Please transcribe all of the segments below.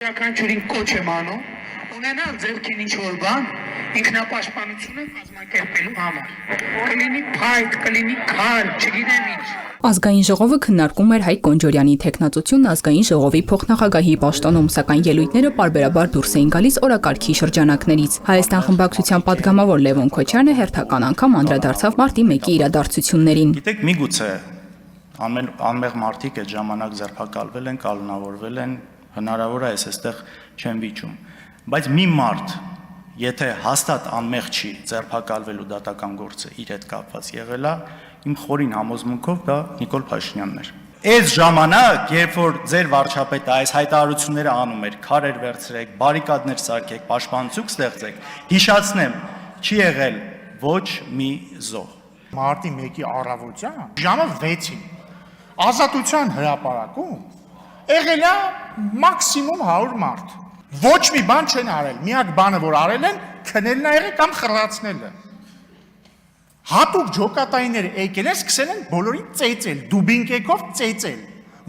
Յուրաքանչյուրին կոչ եմ անում, ունենալ ձեռքին ինչ-որ բան, ինքնապաշտպանությունը կազմակերպելու համար։ Կլինի փայտ, կլինի քար, չգիտեմ ինչ։ Ազգային ժողովը քննարկում էր Հայկ Կոնջորյանի թեկնածությունն ազգային ժողովի փոխնախագահի պաշտոնում, սակայն ելույթները պարբերաբար դուրս էին գալիս օրակարգի շրջանակներից։ Հայաստան խմբակցության падգամավոր Լևոն Քոչարյանը հերթական անգամ անդրադարձավ մարտի 1-ի իրադարձություններին։ Գիտեք, միգուցե անմեղ մարդիկ այդ ժամանակ ձերբակալվել են, կալանավորվել են, հնարավոր է այստեղ չեն վիճում, բայց մի մարդ, եթե հաստատ անմեղ չի ձերբակալվելու դատական գործը իր հետ կապված եղել է, իմ խորին համոզմունքով դա Նիկոլ Փաշինյանն էր։ Այս ժամանակ, երբ որ ձեր վարչապետը այս հայտարարությունները անում էր, քարեր վերցրեք, բարիկադներ սարքեք, պաշտպանություն ստեղծեք, հիշացնեմ, չի եղել ոչ մի զոհ։ Մարտի 1-ի առավոտյան ժամը 6-ին Ազատության հրապարակում եղել է մաքսիմում 100 մարդ։ Ոչ մի բան չեն արել։ Միակ բանը, որ արել են, քնելն է եղել կամ խռացնելը։ Հատուկ ջոկատայինները եկել են, սկսել են բոլորին ծեծել, դուբինկեքով ծեծել։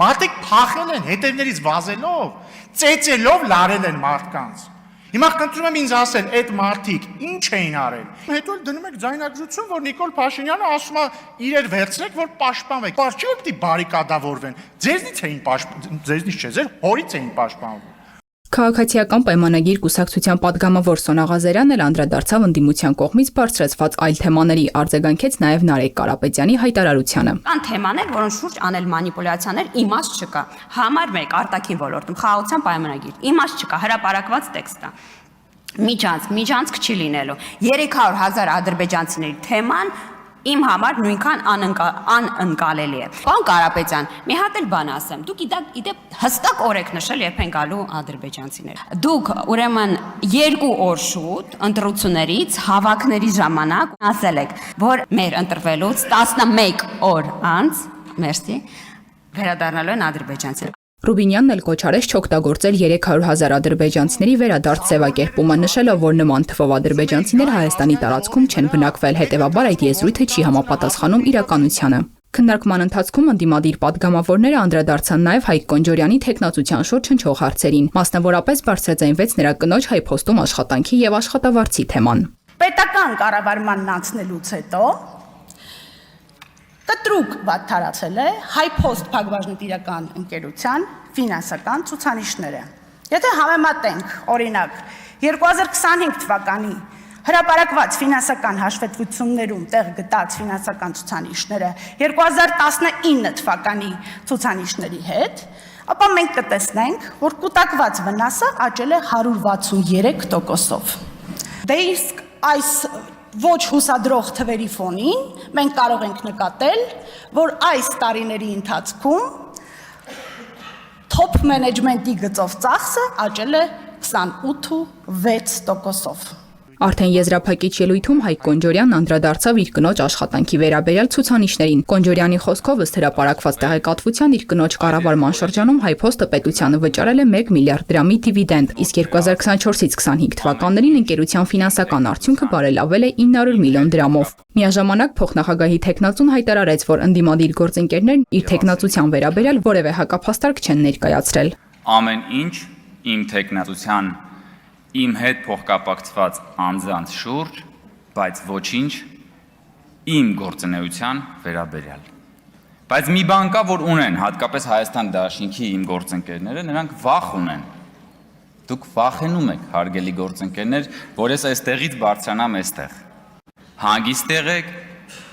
Մարդիկ փախել են հետևներից վազելով, ծեծելով լարել են մարդկանց։ Հիմա խնդրում եմ ինձ ասել, այդ մարդիկ ինչ էին արել։ Հետո դնում եք ձայնագրություն, որ Նիկոլ Փաշինյանը ասում է իրեր վերցրեք, որ պաշտպանվեք։ Պարզ չի որ բարիկադավորվեն։ Ձեզնից չէ, ձեր հորից էին պաշտպանվում։ Քաղաքացիական պայմանագիր կուսակցության падգամավոր Սոնա Ղազարյանն էլ անդրադարձավ ընդդիմության կողմից բարձրացված այլ թեմաների, արձագանքեց նաև Նարեկ Կարապետյանի հայտարարությանը։ Կան թեմաներ, որոնց շուրջ անել մանիպուլյացիաներ, իմաստ չկա։ Համար 1 արտաքին ոլորտում խաղաղության պայմանագիր, իմաստ չկա, հրապարակված տեքստ է։ Միջանցք չի լինելու։ 300,000 ադրբեջանցիների թեման իմ համար նույնքան անընկալելի է։ Պարոն Կարապետյան, մի հատ էլ բան ասեմ։ Դուք իդեպ հստակ օր եք նշել, երբ են գալու ադրբեջանցիներ։ Դուք ուրեմն 2 օր շուտ ընտրություններից հավաքների ժամանակ ասել եք, որ մեր ընտրվելուց 11 օր անց, մերսի, վերադառնալու են ադրբեջանցիներ։ Ռուբինյանն էլ կոչարեց չօգտագործել 300,000 ադրբեջանցիների վերադարձ ձևակերպումը, նշելով, որ նման թվով ադրբեջանցիներ Հայաստանի տարածքում չեն բնակվել, հետևաբար այդ եզրույթը չի համապատասխանում իրականությանը։ Քննարկման ընթացքում ընդդիմադիր падգամավորները անդրադարձան նաև Հայկ Կոնջորյանի թեկնածության շուրջ հնչող հարցերին, մասնավորապես բարձրաձայնվեց նրա կնոջ հայփոստում աշխատանքի եւ աշխատավարձի թեման։ Պետական կառավարմանն անցնելուց հետո կտրուկ վատթարացել է Հայփոստ Փակbaşնտիրական ընկերության ֆինանսական ցուցանիշները։ Եթե համեմատենք, օրինակ, 2025 թվականի հրապարակված ֆինանսական հաշվետվություններում տեղ գտած ֆինանսական ցուցանիշները 2019 թվականի ցուցանիշների հետ, ապա մենք կտեսնենք, որ կուտակված վնասը աճել է 163%-ով։ Դե իսկ այս ոչ հուսադրող թվերի ֆոնին մենք կարող ենք նկատել, որ այս տարիների ընթացքում top management-ի գծով ծախսը աճել է 28.6%-ով։ Արդեն եզրափակիչ ելույթում Հայկ Կոնջորյանն անդրադարձավ իր կնոջ աշխատանքի վերաբերյալ ցուցանիշներին։ Կոնջորյանի խոսքով ըստ հրապարակված տեղեկատվության իր կնոջ կառավարման շրջանում Հայփոստը պետությանը վճարել է 1 միլիարդ դրամի դիվիդենդ, իսկ 2024-ից 25 թվականներին ընկերության ֆինանսական արդյունքը բարելավել է 900 միլիոն դրամով։ Միաժամանակ փոխնախագահի թեկնածուն հայտարարեց, որ ընդդիմադիր գործընկերներն իր թեկնածության վերաբերյալ որևէ հակափաստարկ չեն ներկայացրել։ Ամեն ինչ իմ թեկնածության իմ հետ փոխկապակցված անձանց շուրջ, բայց ոչինչ իմ գործունեության վերաբերյալ։ Բայց մի բան կա, որ ունեն, հատկապես Հայաստան Դաշինքի իմ գործընկերները, նրանք վախ ունեն։ Դուք վախենում եք, հարգելի գործընկերներ, որ ես այստեղից բարձրանամ այստեղ։ Հանգիստ եղեք,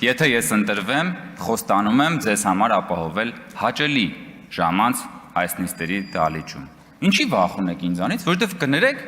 եթե ես ընտրվեմ, խոստանում եմ ձեզ համար ապահովել հաճելի ժամանց այս նիստերի դահլիճում։ Ինչի վախ ունեք ինձանից, որովհետև կներեք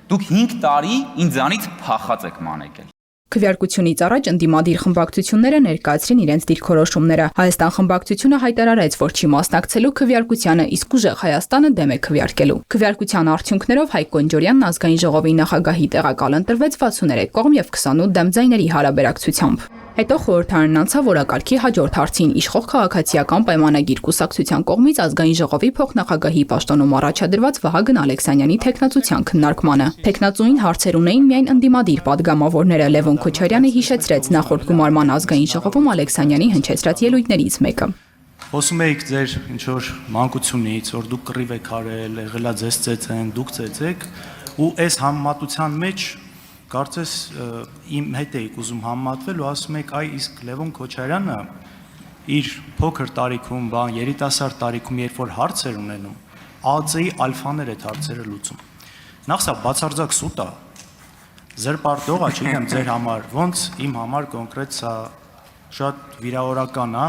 Դուք 5 տարի ինձանից փախած եք մանեկել։ Քվեարկությունից առաջ ընդդիմադիր խմբակցությունները ներկայացրին իրենց դիրքորոշումները։ Հայաստան խմբակցությունը հայտարարեց, որ չի մասնակցելու քվեարկությանը, իսկ ուժեղ Հայաստանը դեմ է քվեարկելու։ Քվեարկության արդյունքներով Հայկ Կոնջորյանն ազգային ժողովի նախագահի տեղակալ ընտրվեց 63 կողմ եւ 28 դեմ ձայների հարաբերակցությամբ։ Հետո խորհրդարանն անցավ օրակարգի հաջորդ հարցին՝ իշխող քաղաքացիական պայմանագիր կուսակցության կողմից ազգային ժողովի փոխնախագահի պաշտոնում առաջադրված Վահագն Ալեքսանյանի թեկնածության քննարկմանը։ Թեկնածուին հարցեր ունեին միայն ընդդիմադիր падգամավորները։ Լևոն Քոչարյանը հիշեցրեց նախորդ գումարման ազգային ժողովում Ալեքսանյանի հնչեցրած ելույթներից մեկը։ Խոսում եք ձեր ինչ որ մանկությունից, որ դուք կռիվ եք արել, եղելա ձեզ ծեծեն, դուք ծեծեք, ու այս համեմատության մեջ կարծես իմ հետ էիք ուզում համեմատվել ու ասում եք, այ իսկ Լևոն Քոչարյանը իր փոքր տարիքում, երիտասարդ տարիքում, երբ որ հարց էր ունենում, ԱԱԾ-ի ալֆաներ այդ հարցերը լուծում։ Նախ սա բացարձակ սուտ է, զրպարտող է, չգիտեմ ձեր համար, ոնց իմ համար կոնկրետ սա շատ վիրավորական է։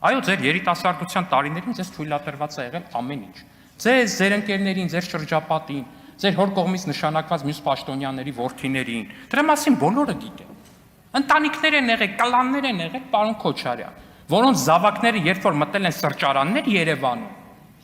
Այո, ձեր երիտասարդության տարիներին ձեզ թույլատրված է եղել ամեն ինչ։ Ձեզ, ձեր ընկերներին, ձեր շրջապատին, ձեր հոր կողմից նշանակված մյուս պաշտոնյաների որդիներին, դրա մասին բոլորը գիտեն։ Ընտանիքներ են եղել, կլաններ են եղել, պարոն Քոչարյան, որոնց զավակները երբ որ մտել են սրճարաններ Երևանում,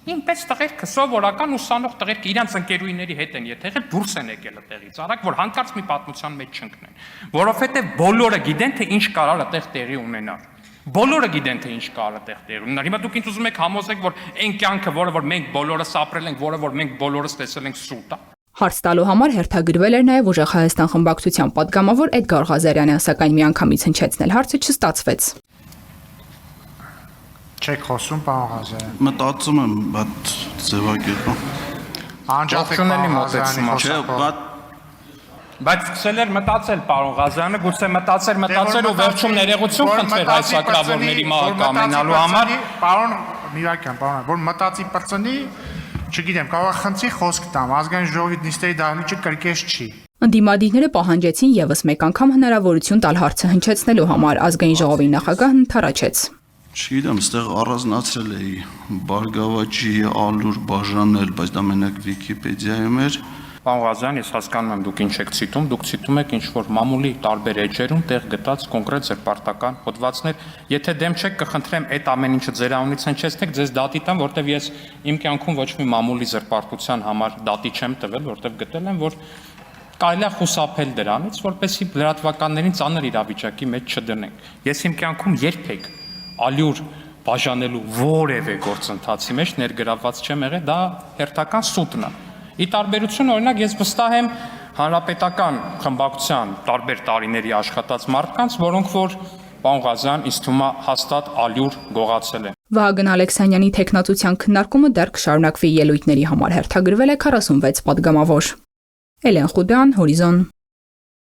ինպես տղերքը սովորական ուսանող տղերք իրանց ընկերուհիների հետ են եղել, դուրս են եկել այդտեղից, արագ որ հանկարծ մի պատմության մեջ չընկնեն, որովհետև բոլորը գիտեն թե ինչ կարող է տեղի ունենալ։ Բոլորը գիտեն թե ինչ կարող է տեղի ունենալ։ Հիմա դուք ինձ ուզում եք համոզեք, որ այն կյանքը, որը որ մենք բոլորս ապրել ենք, որը որ մենք բոլորս տեսել ենք սուտ է։ Հարց տալու համար հերթագրվել էր նաև Ուժեղ Հայաստան խմբակցության պատգամավոր Էդգար Ղազարյանը, սակայն միանգամից հնչեցնել հարցը չստացվեց։ Չեք խոսում, պարոն Ղազարյան։ Մտածում եմ, բայց ձևակերպում։ Անջատեք պարոն Ղազարյանի խոսքը։ Բայց սկսել էր մտածել պարոն Ղազարյանը, գուցե մտածել ու վերջում ներողություն խնդրել այս սակրավորների մահը կամենալու համար։ Պարոն Միրակյան, պարոն, որ մտածի բրծնի, չգիտեմ, կարող է խնդրի խոսք տամ, ազգային ժողովի նիստերի դահլիճը կրկես չի։ Ընդդիմադիրները պահանջեցին եւս մեկ անգամ հնարավորություն տալ հարցը հնչեցնելու համար, ազգային ժողովի նախագահն ընդառաջեց։ Չգիտեմ, այստեղ առանձնացրել էի Բարգավաճի ալուր բաժանել, բայց դա մենակ Վիկիպեդիայում էր։ Պարոն Ղազարյան, ես հասկանում եմ դուք ինչ եք ցիտում, դուք ցիտում եք ինչ-որ մամուլի տարբեր էջերում տեղ գտած կոնկրետ զրպարտական հոդվածներ։ Եթե դեմ չեք, կխնդրեմ այդ ամեն ինչը ձեր անունից հնչեցնեք, ձեզ դատի տամ, որտեվ ես իմ կյանքում ոչ մի մամուլի զրպարտության համար դատի չեմ տվել, որտեվ գտել եմ, որ կարելի է խուսափել դրանից, որպեսզի լրատվականներին ծանր իրավիճակի մեջ չդնենք։ Ես իմ կյանքում երբեք ալյուր բաժանելու որևէ գործընթացի մեջ ներգրավված չեմ եղել, դա հերթական սուտն է։ Ի տարբերություն օրինակ ես վստահ եմ հանրապետական խմբակցության տարբեր տարիների աշխատած մարդկանց, որոնք որ պարոն Ղազարյան ինձ թվում է հաստատ ալյուր գողացել են։ Վահագն Ալեքսանյանի թեկնածության քննարկումը դեռ կշարունակվի, ելույթների համար հերթագրվել է 46 պատգամավոր։ Էլեն Խուդյան, Հորիզոն։